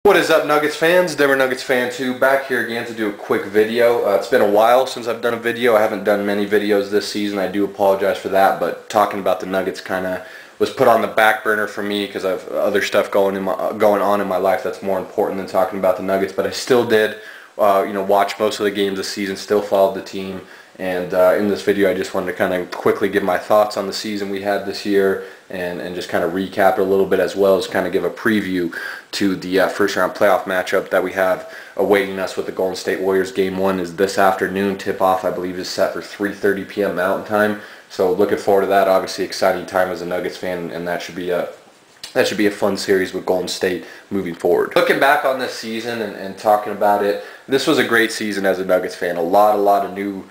What is up, Nuggets fans? Denver Nuggets fan 2 back here again to do a quick video. It's been a while since I've done a video. I haven't done many videos this season. I do apologize for that, but talking about the Nuggets kind of was put on the back burner for me because I have other stuff going on in my life that's more important than talking about the Nuggets. But I still did, watch most of the games this season. Still followed the team. And in this video, I just wanted to kind of quickly give my thoughts on the season we had this year and just kind of recap it a little bit, as well as kind of give a preview to the first round playoff matchup that we have awaiting us with the Golden State Warriors. Game 1 is this afternoon. Tip-off, I believe, is set for 3:30 p.m. Mountain Time. So looking forward to that. Obviously, exciting time as a Nuggets fan, and that should be a fun series with Golden State moving forward. Looking back on this season and talking about it, this was a great season as a Nuggets fan. A lot of new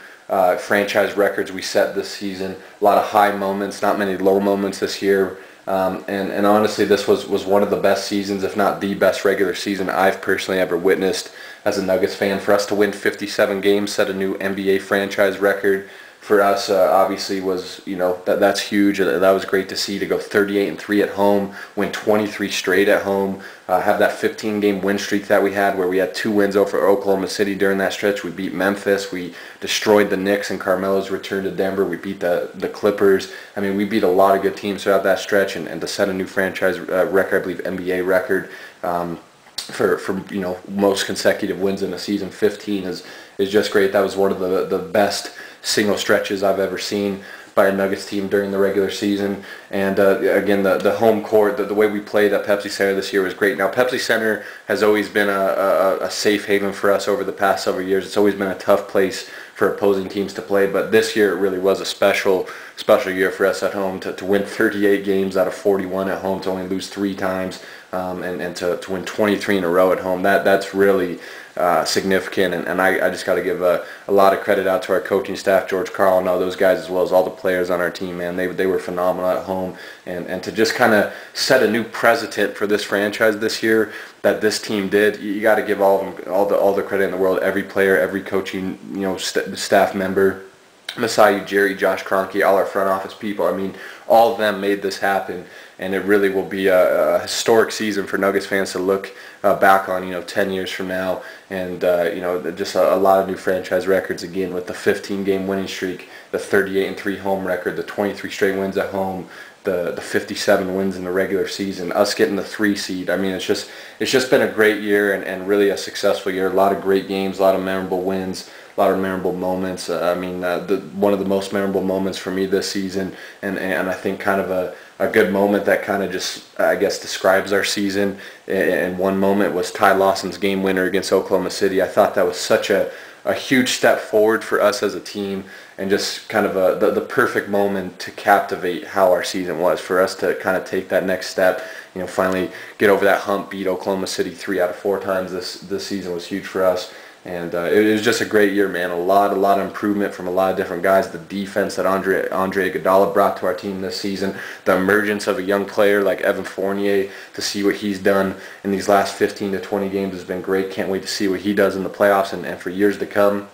franchise records we set this season. A lot of high moments, not many low moments this year. And honestly, this was one of the best seasons, if not the best regular season I've personally ever witnessed as a Nuggets fan. For us to win 57 games, set a new NBA franchise record. For us, obviously, was that's huge. That was great to see, to go 38-3 at home, win 23 straight at home, have that 15-game win streak that we had, where we had 2 wins over Oklahoma City during that stretch. We beat Memphis, we destroyed the Knicks and Carmelo's return to Denver. We beat the Clippers. I mean, we beat a lot of good teams throughout that stretch, and to set a new franchise record, I believe NBA record. For most consecutive wins in a season, 15 is just great. That was one of the best single stretches I've ever seen by a Nuggets team during the regular season. And again, the home court, the way we played at Pepsi Center this year was great. Now, Pepsi Center has always been a safe haven for us over the past several years. It's always been a tough place for opposing teams to play, but this year it really was a special year for us at home to win 38 games out of 41 at home, to only lose 3 times, and to win 23 in a row at home. That's really significant, and I just got to give a lot of credit out to our coaching staff, George Karl, and all those guys, as well as all the players on our team. Man, they were phenomenal at home, and to just kind of set a new precedent for this franchise this year that this team did. You got to give all of them all the credit in the world. Every player, every coaching staff member, Masai Ujiri, Josh Kroenke, all our front office people. I mean, all of them made this happen, and it really will be a historic season for Nuggets fans to look back on, 10 years from now. And just a lot of new franchise records again, with the 15-game winning streak, the 38-3 home record, the 23 straight wins at home, the 57 wins in the regular season, us getting the 3 seed. I mean, it's just been a great year and really a successful year. A lot of great games, a lot of memorable wins, a lot of memorable moments. One of the most memorable moments for me this season, and I think kind of a good moment that kind of just, I guess, describes our season. And one moment was Ty Lawson's game winner against Oklahoma City. I thought that was such a huge step forward for us as a team, and just kind of the perfect moment to captivate how our season was, for us to kind of take that next step, finally get over that hump, beat Oklahoma City 3 out of 4 times. This season was huge for us. And it was just a great year, man. A lot of improvement from a lot of different guys. The defense that Andre Iguodala brought to our team this season. The emergence of a young player like Evan Fournier, to see what he's done in these last 15 to 20 games has been great. Can't wait to see what he does in the playoffs and for years to come.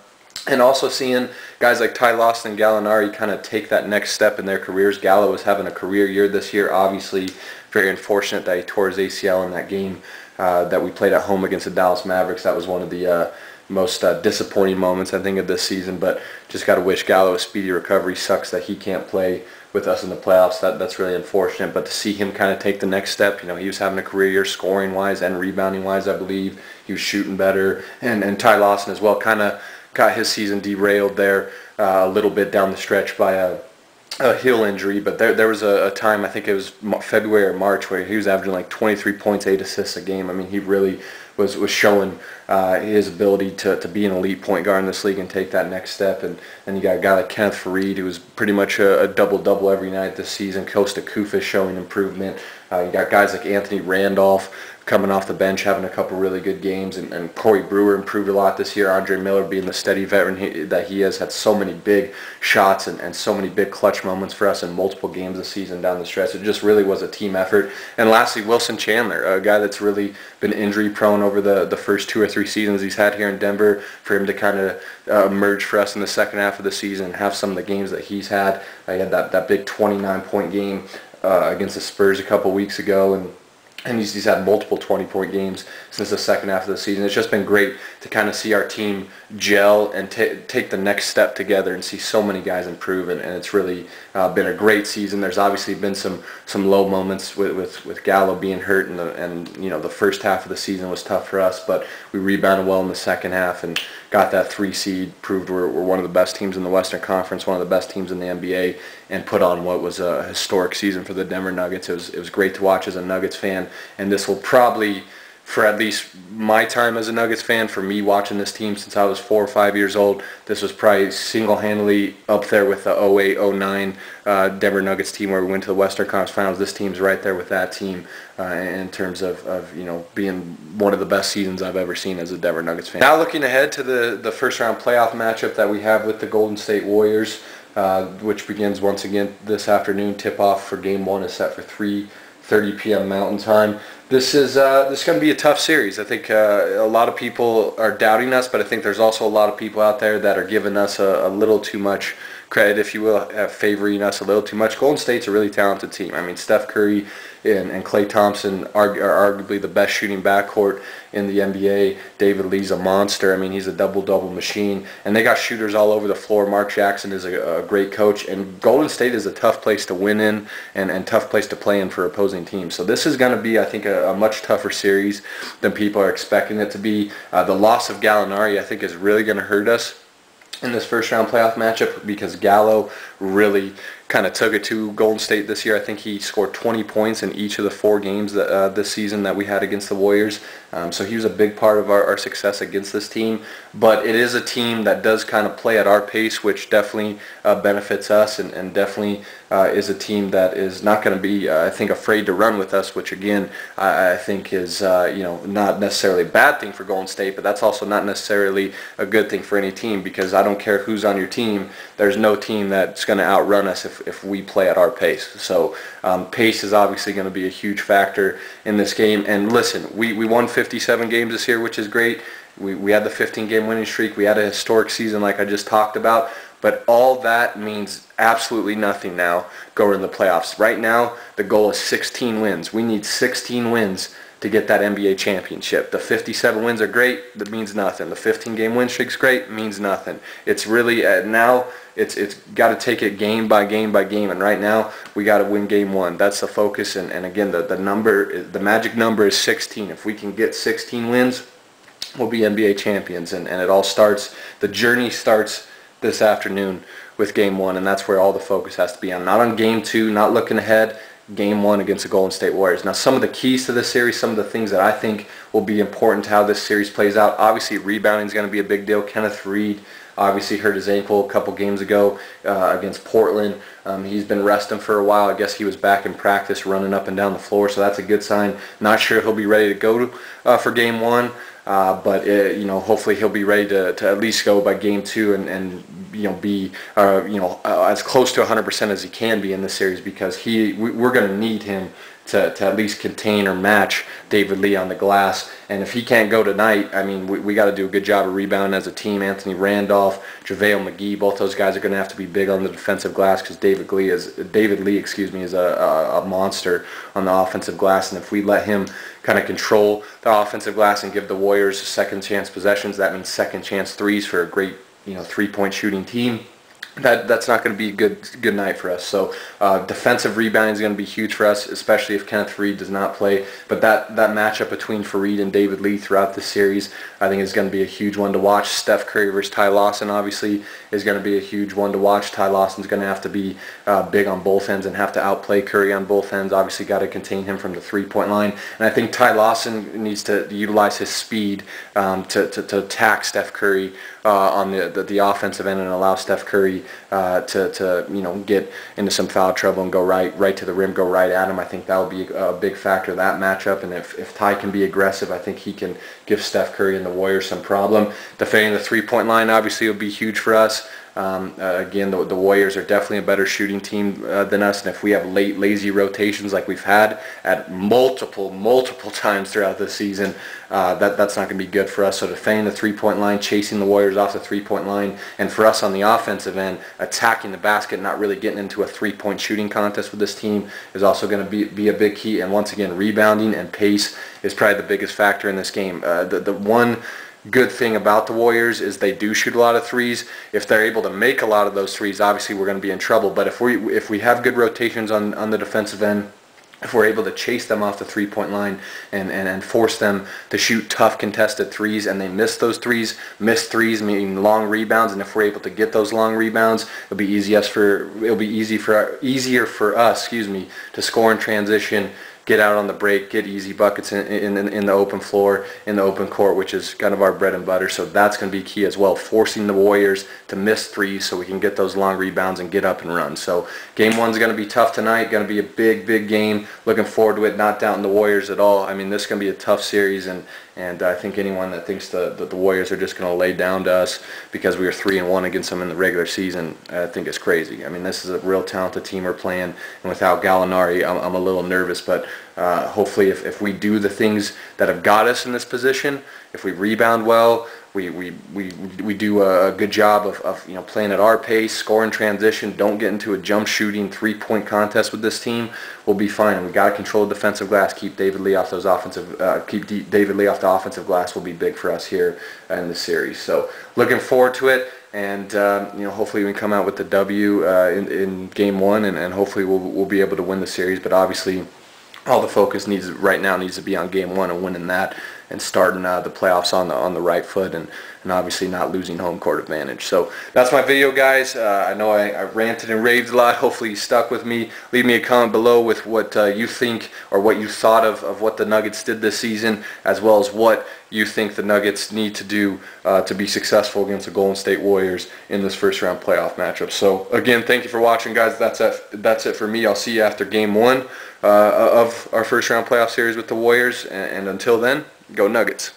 And also seeing guys like Ty Lawson and Gallinari kind of take that next step in their careers. Gallo was having a career year this year. Obviously, very unfortunate that he tore his ACL in that game that we played at home against the Dallas Mavericks. That was one of the most disappointing moments, I think, of this season. But just got to wish Gallo a speedy recovery. Sucks that he can't play with us in the playoffs. That's really unfortunate. But to see him kind of take the next step, he was having a career year scoring-wise and rebounding-wise, I believe. He was shooting better. And Ty Lawson as well kind of got his season derailed there a little bit down the stretch by a heel injury. But there was a time, I think it was February or March, where he was averaging like 23 points, 8 assists a game. I mean, he really was showing his ability to be an elite point guard in this league and take that next step. And you got a guy like Kenneth Faried, who was pretty much a double-double every night this season. Kosta Koufos showing improvement. You got guys like Anthony Randolph coming off the bench, having a couple really good games, and Corey Brewer improved a lot this year. Andre Miller being the steady veteran that he has, had so many big shots and so many big clutch moments for us in multiple games this season down the stretch. It just really was a team effort. And lastly, Wilson Chandler, a guy that's really been injury prone over the first 2 or 3 seasons he's had here in Denver. For him to kind of emerge for us in the second half of the season and have some of the games that he's had. He had that big 29-point game against the Spurs a couple weeks ago, and and he's had multiple 20-point games since the second half of the season. It's just been great to kind of see our team gel and take the next step together and see so many guys improve, and it's really been a great season. There's obviously been some low moments with Gallo being hurt, and you know, the first half of the season was tough for us, but we rebounded well in the second half and got that 3 seed, proved we're one of the best teams in the Western Conference, one of the best teams in the NBA, and put on what was a historic season for the Denver Nuggets. It was great to watch as a Nuggets fan, and this will probably, for at least my time as a Nuggets fan, for me watching this team since I was 4 or 5 years old, this was probably single-handedly up there with the 08-09 Denver Nuggets team where we went to the Western Conference Finals. This team's right there with that team in terms of you know, being one of the best seasons I've ever seen as a Denver Nuggets fan. Now looking ahead to the first-round playoff matchup that we have with the Golden State Warriors, which begins once again this afternoon. Tip-off for Game 1 is set for 3:30 p.m. Mountain Time. This is going to be a tough series. I think a lot of people are doubting us, but I think there's also a lot of people out there that are giving us a little too much credit, if you will, favoring us a little too much. Golden State's a really talented team. I mean, Steph Curry and Klay Thompson are arguably the best shooting backcourt in the NBA. David Lee's a monster. I mean, he's a double-double machine. And they got shooters all over the floor. Mark Jackson is a great coach. And Golden State is a tough place to win in and tough place to play in for opposing teams. So this is going to be, I think, a much tougher series than people are expecting it to be. The loss of Gallinari, I think, is really going to hurt us in this first-round playoff matchup because Gallo really kind of took it to Golden State this year. I think he scored 20 points in each of the 4 games this season that we had against the Warriors. So he was a big part of our success against this team. But it is a team that does kind of play at our pace, which definitely benefits us, and definitely is a team that is not going to be, I think, afraid to run with us, which again I think is you know, not necessarily a bad thing for Golden State, but that's also not necessarily a good thing for any team, because I don't care who's on your team, there's no team that's going to outrun us if we play at our pace. So pace is obviously going to be a huge factor in this game. And listen, we won 57 games this year, which is great. We had the 15-game winning streak. We had a historic season like I just talked about. But all that means absolutely nothing now going in the playoffs. Right now, the goal is 16 wins. We need 16 wins to get that NBA championship. The 57 wins are great. That means nothing. The 15-game win streak's great. Means nothing. It's really now it's got to take it game by game by game. And right now we got to win Game 1. That's the focus. And again, the magic number is 16. If we can get 16 wins, we'll be NBA champions. And it all starts. The journey starts this afternoon with Game 1, and that's where all the focus has to be on. Not on Game 2, not looking ahead. Game 1 against the Golden State Warriors. Now, some of the keys to this series, some of the things that I think will be important to how this series plays out. Obviously, rebounding is going to be a big deal. Kenneth Reed obviously hurt his ankle a couple games ago against Portland. He's been resting for a while. I guess he was back in practice running up and down the floor, so that's a good sign. Not sure he'll be ready to go for Game 1. But you know, hopefully he'll be ready to at least go by Game 2 and you know, be you know, as close to 100% as he can be in this series, because we're going to need him to at least contain or match David Lee on the glass. And if he can't go tonight, I mean, we got to do a good job of rebounding as a team. Anthony Randolph, JaVale McGee, both those guys are going to have to be big on the defensive glass, because David Lee is a monster on the offensive glass. And if we let him kind of control the offensive glass and give the Warriors second chance possessions, that means second chance threes for a great, you know, 3-point shooting team. That's not going to be a good night for us. So defensive rebounding is going to be huge for us, especially if Kenneth Faried does not play. But that matchup between Faried and David Lee throughout the series, I think, is going to be a huge one to watch. Steph Curry versus Ty Lawson obviously is going to be a huge one to watch. Ty Lawson's going to have to be big on both ends and have to outplay Curry on both ends. Obviously got to contain him from the three-point line. And I think Ty Lawson needs to utilize his speed to attack Steph Curry on the offensive end and allow Steph Curry to you know, get into some foul trouble and go right to the rim, go right at him. I think that will be a big factor of that matchup. And if Ty can be aggressive, I think he can give Steph Curry and the Warriors some problem. Defending the three-point line obviously will be huge for us. Again, the Warriors are definitely a better shooting team than us, and if we have late, lazy rotations like we've had at multiple times throughout the season, that's not going to be good for us. So defending the three-point line, chasing the Warriors off the three-point line, and for us on the offensive end, attacking the basket, not really getting into a three-point shooting contest with this team is also going to be a big key. And once again, rebounding and pace is probably the biggest factor in this game. The one good thing about the Warriors is they do shoot a lot of threes. If they're able to make a lot of those threes, obviously we're going to be in trouble. But if we have good rotations on the defensive end, if we're able to chase them off the three-point line and force them to shoot tough contested threes, and they miss those threes, missed threes meaning long rebounds, and if we're able to get those long rebounds, it'll be easier for us, to score in transition, get out on the break, get easy buckets in the open floor, in the open court, which is kind of our bread and butter. So that's going to be key as well, forcing the Warriors to miss threes so we can get those long rebounds and get up and run. So game one's going to be tough tonight, going to be a big game. Looking forward to it, not doubting the Warriors at all. I mean, this is going to be a tough series, and I think anyone that thinks that the Warriors are just going to lay down to us because we were 3-1 against them in the regular season, I think it's crazy. I mean, this is a real talented team we're playing, and without Gallinari, I'm a little nervous, but hopefully if we do the things that have got us in this position, if we rebound well, we do a good job of playing at our pace, scoring transition, don't get into a jump shooting three-point contest with this team, we'll be fine. And we got to control the defensive glass, keep David Lee off those David Lee off the offensive glass will be big for us here in the series. So looking forward to it. And hopefully we can come out with the W in game one, and hopefully we'll be able to win the series. But obviously, all the focus right now needs to be on game one and winning that, and starting the playoffs on the right foot, and obviously not losing home court advantage. So that's my video, guys. I know I ranted and raved a lot. Hopefully you stuck with me. Leave me a comment below with what you think, or what you thought of what the Nuggets did this season, as well as what you think the Nuggets need to do to be successful against the Golden State Warriors in this first round playoff matchup. So again, thank you for watching, guys. That's it for me. I'll see you after game one of our first round playoff series with the Warriors, and until then, go Nuggets.